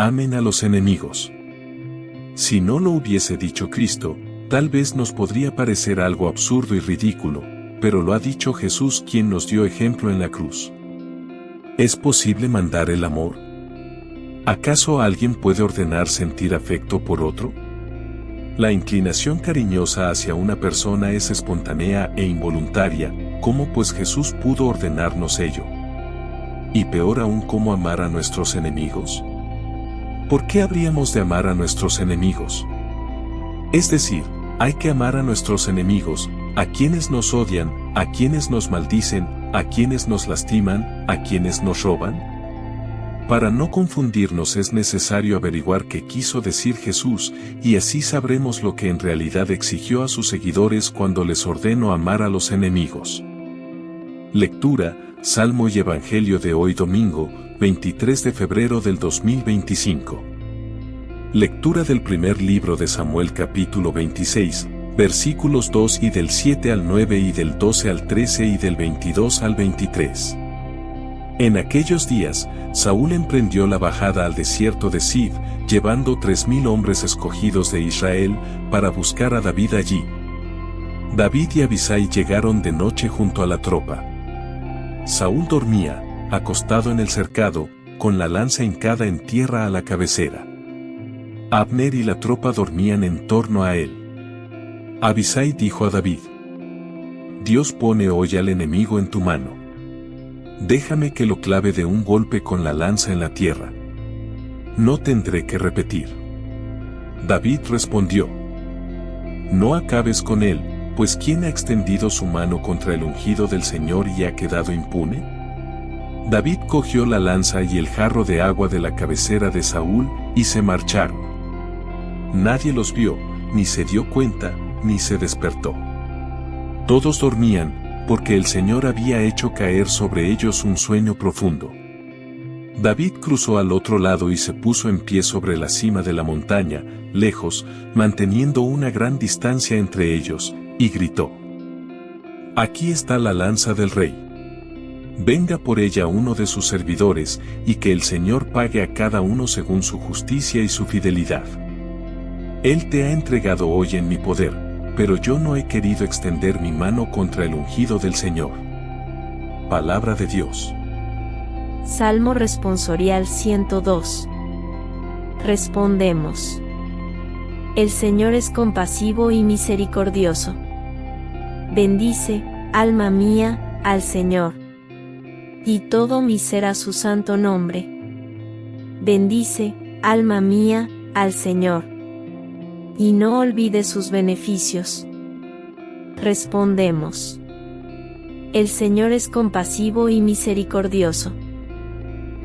Amen a los enemigos. Si no lo hubiese dicho Cristo, tal vez nos podría parecer algo absurdo y ridículo, pero lo ha dicho Jesús, quien nos dio ejemplo en la cruz. ¿Es posible mandar el amor? ¿Acaso alguien puede ordenar sentir afecto por otro? La inclinación cariñosa hacia una persona es espontánea e involuntaria. ¿Cómo pues Jesús pudo ordenarnos ello? Y peor aún, ¿cómo amar a nuestros enemigos? ¿Por qué habríamos de amar a nuestros enemigos? Es decir, hay que amar a nuestros enemigos, a quienes nos odian, a quienes nos maldicen, a quienes nos lastiman, a quienes nos roban. Para no confundirnos es necesario averiguar qué quiso decir Jesús, y así sabremos lo que en realidad exigió a sus seguidores cuando les ordenó amar a los enemigos. Lectura, Salmo y Evangelio de hoy domingo, 23 de febrero del 2025. Lectura del primer libro de Samuel capítulo 26, versículos 2 y del 7 al 9 y del 12 al 13 y del 22 al 23. En aquellos días, Saúl emprendió la bajada al desierto de Zif, llevando 3000 hombres escogidos de Israel, para buscar a David allí. David y Abisai llegaron de noche junto a la tropa. Saúl dormía, acostado en el cercado, con la lanza hincada en tierra a la cabecera. Abner y la tropa dormían en torno a él. Abisai dijo a David: Dios pone hoy al enemigo en tu mano. Déjame que lo clave de un golpe con la lanza en la tierra. No tendré que repetir. David respondió: No acabes con él, pues ¿quién ha extendido su mano contra el ungido del Señor y ha quedado impune? David cogió la lanza y el jarro de agua de la cabecera de Saúl, y se marcharon. Nadie los vio, ni se dio cuenta, ni se despertó. Todos dormían, porque el Señor había hecho caer sobre ellos un sueño profundo. David cruzó al otro lado y se puso en pie sobre la cima de la montaña, lejos, manteniendo una gran distancia entre ellos, y gritó: Aquí está la lanza del rey. Venga por ella uno de sus servidores, y que el Señor pague a cada uno según su justicia y su fidelidad. Él te ha entregado hoy en mi poder, pero yo no he querido extender mi mano contra el ungido del Señor. Palabra de Dios. Salmo responsorial 102. Respondemos: El Señor es compasivo y misericordioso. Bendice, alma mía, al Señor, y todo mi ser a su santo nombre. Bendice, alma mía, al Señor, y no olvides sus beneficios. Respondemos: El Señor es compasivo y misericordioso.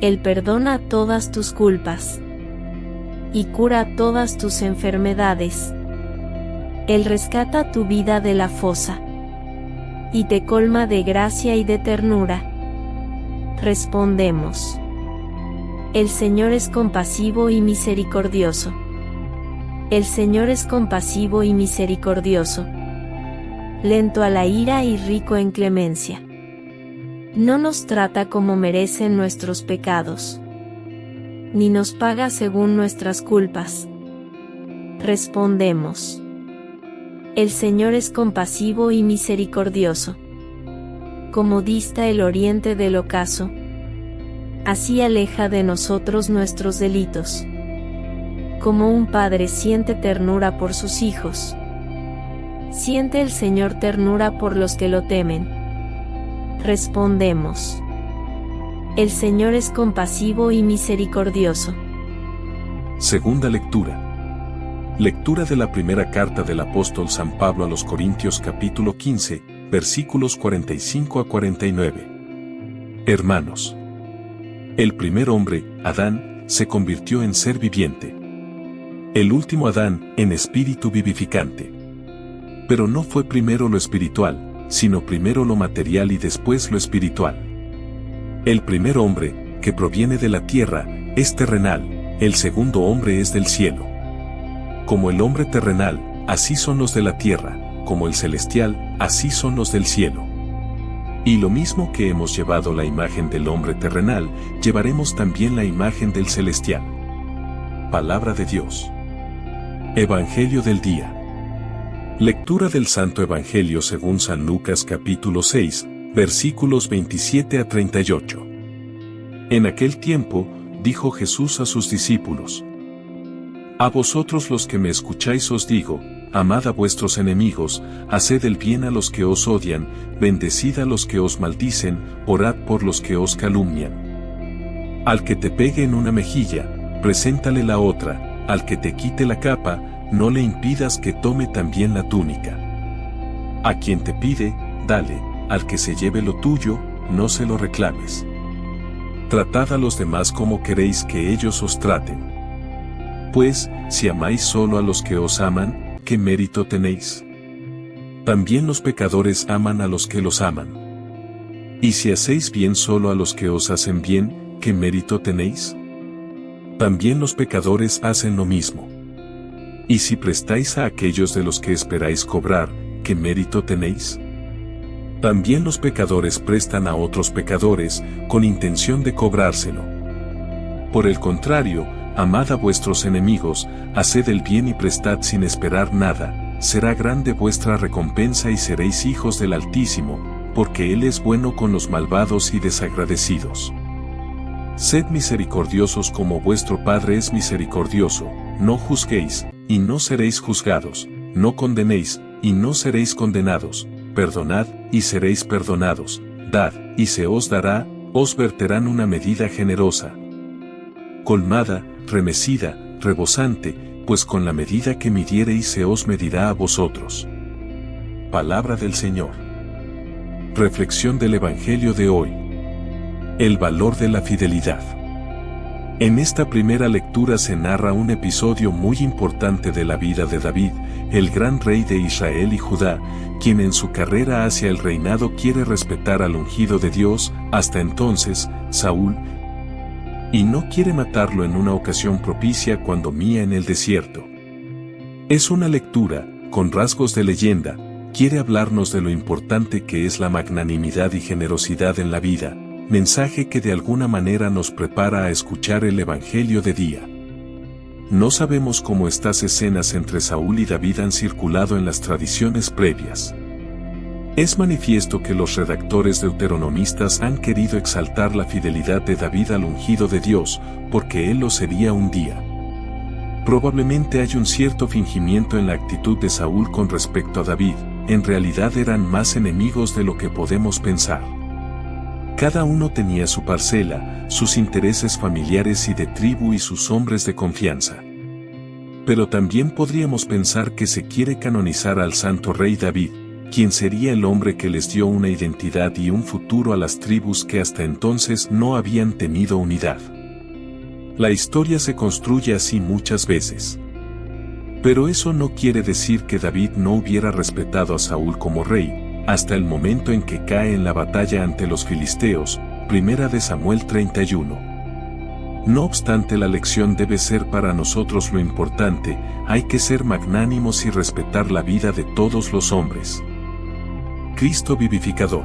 Él perdona todas tus culpas y cura todas tus enfermedades. Él rescata tu vida de la fosa y te colma de gracia y de ternura. Respondemos: El Señor es compasivo y misericordioso. El Señor es compasivo y misericordioso, lento a la ira y rico en clemencia. No nos trata como merecen nuestros pecados, ni nos paga según nuestras culpas. Respondemos: El Señor es compasivo y misericordioso. Como dista el oriente del ocaso, así aleja de nosotros nuestros delitos. Como un padre siente ternura por sus hijos, siente el Señor ternura por los que lo temen. Respondemos: El Señor es compasivo y misericordioso. Segunda lectura. Lectura de la primera carta del apóstol San Pablo a los Corintios capítulo 15, versículos 45 a 49. Hermanos, el primer hombre, Adán, se convirtió en ser viviente. El último Adán, en espíritu vivificante. Pero no fue primero lo espiritual, sino primero lo material y después lo espiritual. El primer hombre, que proviene de la tierra, es terrenal, el segundo hombre es del cielo. Como el hombre terrenal, así son los de la tierra, como el celestial, así son los del cielo. Y lo mismo que hemos llevado la imagen del hombre terrenal, llevaremos también la imagen del celestial. Palabra de Dios. Evangelio del día. Lectura del Santo Evangelio según San Lucas capítulo 6, versículos 27 a 38. En aquel tiempo, dijo Jesús a sus discípulos: A vosotros los que me escucháis os digo, amad a vuestros enemigos, haced el bien a los que os odian, bendecid a los que os maldicen, orad por los que os calumnian. Al que te pegue en una mejilla, preséntale la otra, al que te quite la capa, no le impidas que tome también la túnica. A quien te pide, dale, al que se lleve lo tuyo, no se lo reclames. Tratad a los demás como queréis que ellos os traten. Pues, si amáis solo a los que os aman, ¿qué mérito tenéis? También los pecadores aman a los que los aman. Y si hacéis bien solo a los que os hacen bien, ¿qué mérito tenéis? También los pecadores hacen lo mismo. Y si prestáis a aquellos de los que esperáis cobrar, ¿qué mérito tenéis? También los pecadores prestan a otros pecadores, con intención de cobrárselo. Por el contrario, amad a vuestros enemigos, haced el bien y prestad sin esperar nada, será grande vuestra recompensa y seréis hijos del Altísimo, porque Él es bueno con los malvados y desagradecidos. Sed misericordiosos como vuestro Padre es misericordioso, no juzguéis, y no seréis juzgados, no condenéis, y no seréis condenados, perdonad, y seréis perdonados, dad, y se os dará, os verterán una medida generosa, colmada, remecida, rebosante, pues con la medida que midiereis se os medirá a vosotros. Palabra del Señor. Reflexión del Evangelio de hoy. El valor de la fidelidad. En esta primera lectura se narra un episodio muy importante de la vida de David, el gran rey de Israel y Judá, quien en su carrera hacia el reinado quiere respetar al ungido de Dios, hasta entonces, Saúl, y no quiere matarlo en una ocasión propicia cuando mía en el desierto. Es una lectura, con rasgos de leyenda, quiere hablarnos de lo importante que es la magnanimidad y generosidad en la vida, mensaje que de alguna manera nos prepara a escuchar el Evangelio de día. No sabemos cómo estas escenas entre Saúl y David han circulado en las tradiciones previas. Es manifiesto que los redactores deuteronomistas han querido exaltar la fidelidad de David al ungido de Dios, porque él lo sería un día. Probablemente hay un cierto fingimiento en la actitud de Saúl con respecto a David, en realidad eran más enemigos de lo que podemos pensar. Cada uno tenía su parcela, sus intereses familiares y de tribu y sus hombres de confianza. Pero también podríamos pensar que se quiere canonizar al santo rey David, quien sería el hombre que les dio una identidad y un futuro a las tribus que hasta entonces no habían tenido unidad. La historia se construye así muchas veces. Pero eso no quiere decir que David no hubiera respetado a Saúl como rey, hasta el momento en que cae en la batalla ante los filisteos, 1 Samuel 31. No obstante, la lección debe ser para nosotros lo importante, hay que ser magnánimos y respetar la vida de todos los hombres. Cristo vivificador.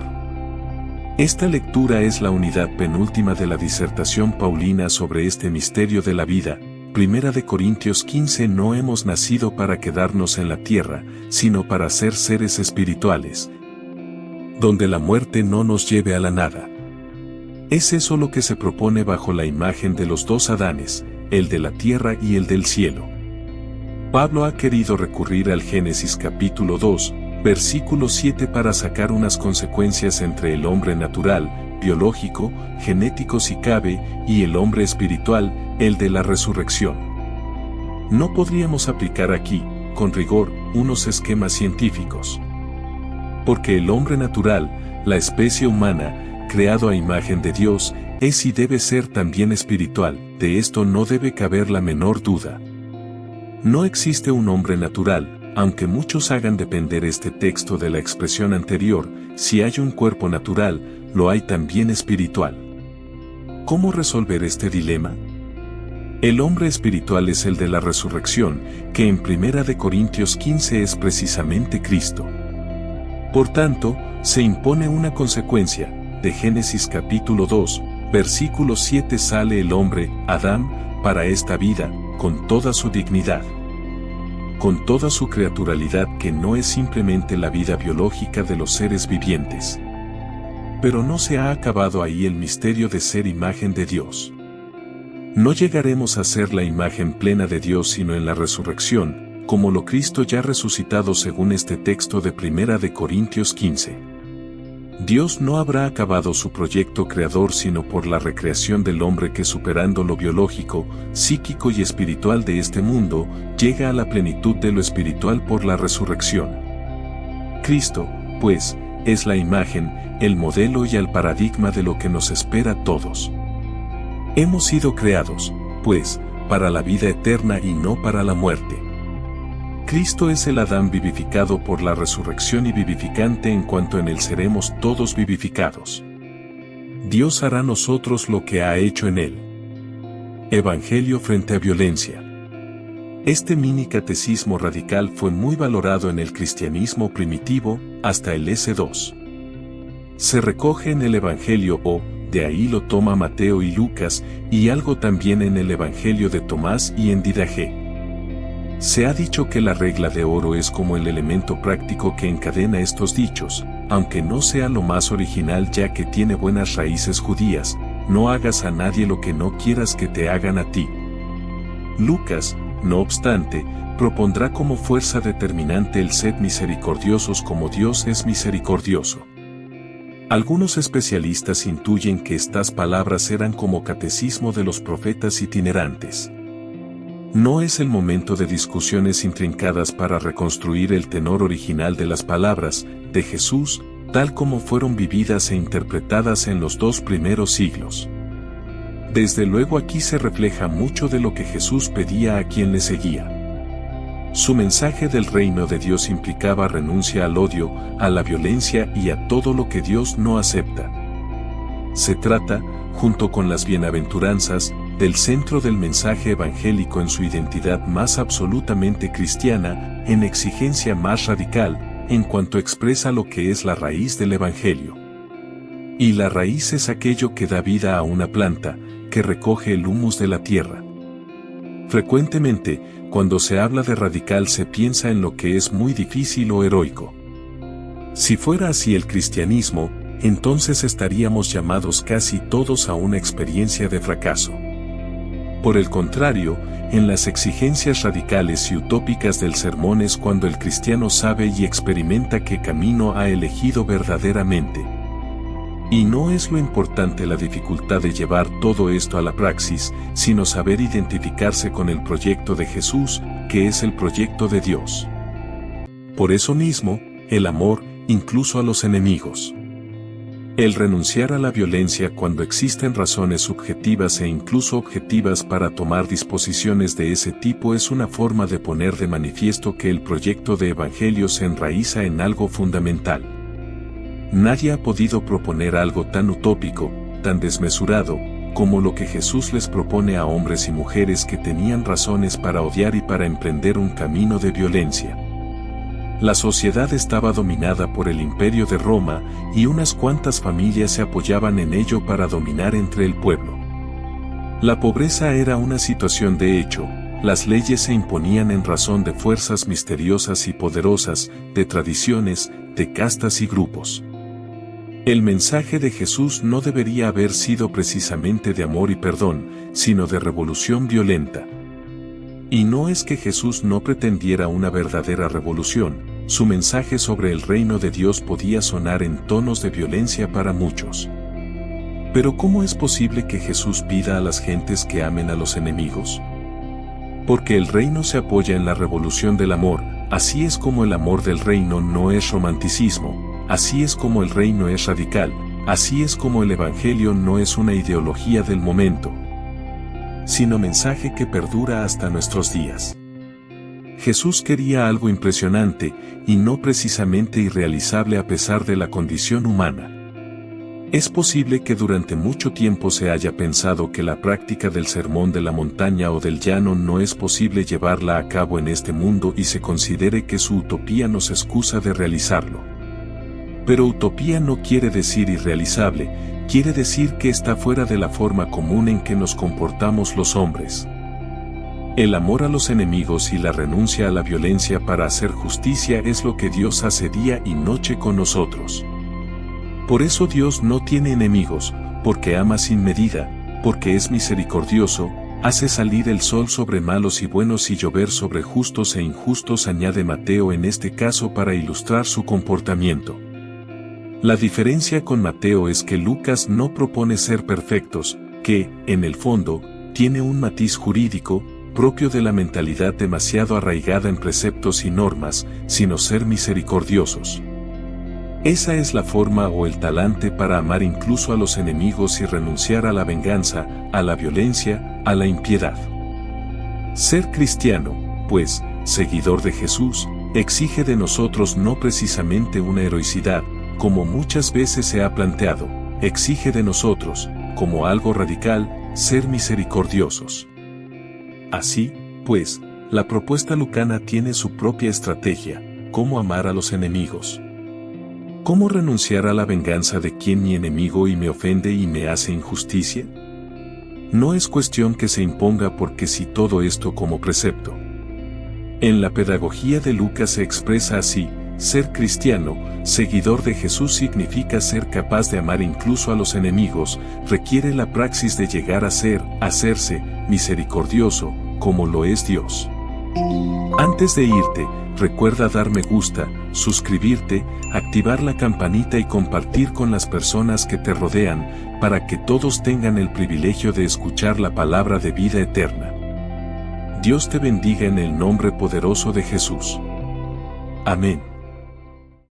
Esta lectura es la unidad penúltima de la disertación paulina sobre este misterio de la vida. 1 Corintios 15. No hemos nacido para quedarnos en la tierra, sino para ser seres espirituales, donde la muerte no nos lleve a la nada. Es eso lo que se propone bajo la imagen de los dos Adanes, el de la tierra y el del cielo. Pablo ha querido recurrir al Génesis capítulo 2, versículo 7 para sacar unas consecuencias entre el hombre natural, biológico, genético si cabe, y el hombre espiritual, el de la resurrección. No podríamos aplicar aquí, con rigor, unos esquemas científicos. Porque el hombre natural, la especie humana, creado a imagen de Dios, es y debe ser también espiritual, de esto no debe caber la menor duda. No existe un hombre natural, aunque muchos hagan depender este texto de la expresión anterior, si hay un cuerpo natural, lo hay también espiritual. ¿Cómo resolver este dilema? El hombre espiritual es el de la resurrección, que en 1 Corintios 15 es precisamente Cristo. Por tanto, se impone una consecuencia. De Génesis capítulo 2, versículo 7 sale el hombre, Adán, para esta vida, con toda su dignidad, con toda su creaturalidad, que no es simplemente la vida biológica de los seres vivientes. Pero no se ha acabado ahí el misterio de ser imagen de Dios. No llegaremos a ser la imagen plena de Dios sino en la resurrección, como lo Cristo ya resucitado según este texto de 1 de Corintios 15. Dios no habrá acabado su proyecto creador sino por la recreación del hombre que, superando lo biológico, psíquico y espiritual de este mundo, llega a la plenitud de lo espiritual por la resurrección. Cristo, pues, es la imagen, el modelo y el paradigma de lo que nos espera a todos. Hemos sido creados, pues, para la vida eterna y no para la muerte. Cristo es el Adán vivificado por la resurrección y vivificante en cuanto en él seremos todos vivificados. Dios hará nosotros lo que ha hecho en él. Evangelio frente a violencia. Este mini catecismo radical fue muy valorado en el cristianismo primitivo, hasta el S2. Se recoge en el Evangelio O, de ahí lo toma Mateo y Lucas, y algo también en el Evangelio de Tomás y en Didache. Se ha dicho que la regla de oro es como el elemento práctico que encadena estos dichos, aunque no sea lo más original ya que tiene buenas raíces judías: no hagas a nadie lo que no quieras que te hagan a ti. Lucas, no obstante, propondrá como fuerza determinante el sed misericordiosos como Dios es misericordioso. Algunos especialistas intuyen que estas palabras eran como catecismo de los profetas itinerantes. No es el momento de discusiones intrincadas para reconstruir el tenor original de las palabras de Jesús, tal como fueron vividas e interpretadas en los 2 primeros siglos. Desde luego aquí se refleja mucho de lo que Jesús pedía a quien le seguía. Su mensaje del reino de Dios implicaba renuncia al odio, a la violencia y a todo lo que Dios no acepta. Se trata, junto con las bienaventuranzas, del centro del mensaje evangélico en su identidad más absolutamente cristiana, en exigencia más radical, en cuanto expresa lo que es la raíz del evangelio. Y la raíz es aquello que da vida a una planta, que recoge el humus de la tierra. Frecuentemente, cuando se habla de radical se piensa en lo que es muy difícil o heroico. Si fuera así el cristianismo, entonces estaríamos llamados casi todos a una experiencia de fracaso. Por el contrario, en las exigencias radicales y utópicas del sermón es cuando el cristiano sabe y experimenta qué camino ha elegido verdaderamente. Y no es lo importante la dificultad de llevar todo esto a la praxis, sino saber identificarse con el proyecto de Jesús, que es el proyecto de Dios. Por eso mismo, el amor, incluso a los enemigos. El renunciar a la violencia cuando existen razones subjetivas e incluso objetivas para tomar disposiciones de ese tipo es una forma de poner de manifiesto que el proyecto de evangelio se enraiza en algo fundamental. Nadie ha podido proponer algo tan utópico, tan desmesurado, como lo que Jesús les propone a hombres y mujeres que tenían razones para odiar y para emprender un camino de violencia. La sociedad estaba dominada por el Imperio de Roma y unas cuantas familias se apoyaban en ello para dominar entre el pueblo. La pobreza era una situación de hecho, las leyes se imponían en razón de fuerzas misteriosas y poderosas, de tradiciones, de castas y grupos. El mensaje de Jesús no debería haber sido precisamente de amor y perdón, sino de revolución violenta. Y no es que Jesús no pretendiera una verdadera revolución, su mensaje sobre el reino de Dios podía sonar en tonos de violencia para muchos. Pero ¿cómo es posible que Jesús pida a las gentes que amen a los enemigos? Porque el reino se apoya en la revolución del amor, así es como el amor del reino no es romanticismo, así es como el reino es radical, así es como el evangelio no es una ideología del momento, sino mensaje que perdura hasta nuestros días. Jesús quería algo impresionante, y no precisamente irrealizable a pesar de la condición humana. Es posible que durante mucho tiempo se haya pensado que la práctica del sermón de la montaña o del llano no es posible llevarla a cabo en este mundo y se considere que su utopía nos excusa de realizarlo. Pero utopía no quiere decir irrealizable, quiere decir que está fuera de la forma común en que nos comportamos los hombres. El amor a los enemigos y la renuncia a la violencia para hacer justicia es lo que Dios hace día y noche con nosotros. Por eso Dios no tiene enemigos, porque ama sin medida, porque es misericordioso, hace salir el sol sobre malos y buenos y llover sobre justos e injustos, añade Mateo en este caso para ilustrar su comportamiento. La diferencia con Mateo es que Lucas no propone ser perfectos, que, en el fondo, tiene un matiz jurídico, propio de la mentalidad demasiado arraigada en preceptos y normas, sino ser misericordiosos. Esa es la forma o el talante para amar incluso a los enemigos y renunciar a la venganza, a la violencia, a la impiedad. Ser cristiano, pues, seguidor de Jesús, exige de nosotros no precisamente una heroicidad, como muchas veces se ha planteado, exige de nosotros, como algo radical, ser misericordiosos. Así, pues, la propuesta lucana tiene su propia estrategia: cómo amar a los enemigos. ¿Cómo renunciar a la venganza de quien mi enemigo y me ofende y me hace injusticia? No es cuestión que se imponga porque sí todo esto como precepto. En la pedagogía de Lucas se expresa así: ser cristiano, seguidor de Jesús significa ser capaz de amar incluso a los enemigos, requiere la praxis de llegar a ser, hacerse, misericordioso, como lo es Dios. Antes de irte, recuerda dar me gusta, suscribirte, activar la campanita y compartir con las personas que te rodean, para que todos tengan el privilegio de escuchar la palabra de vida eterna. Dios te bendiga en el nombre poderoso de Jesús. Amén.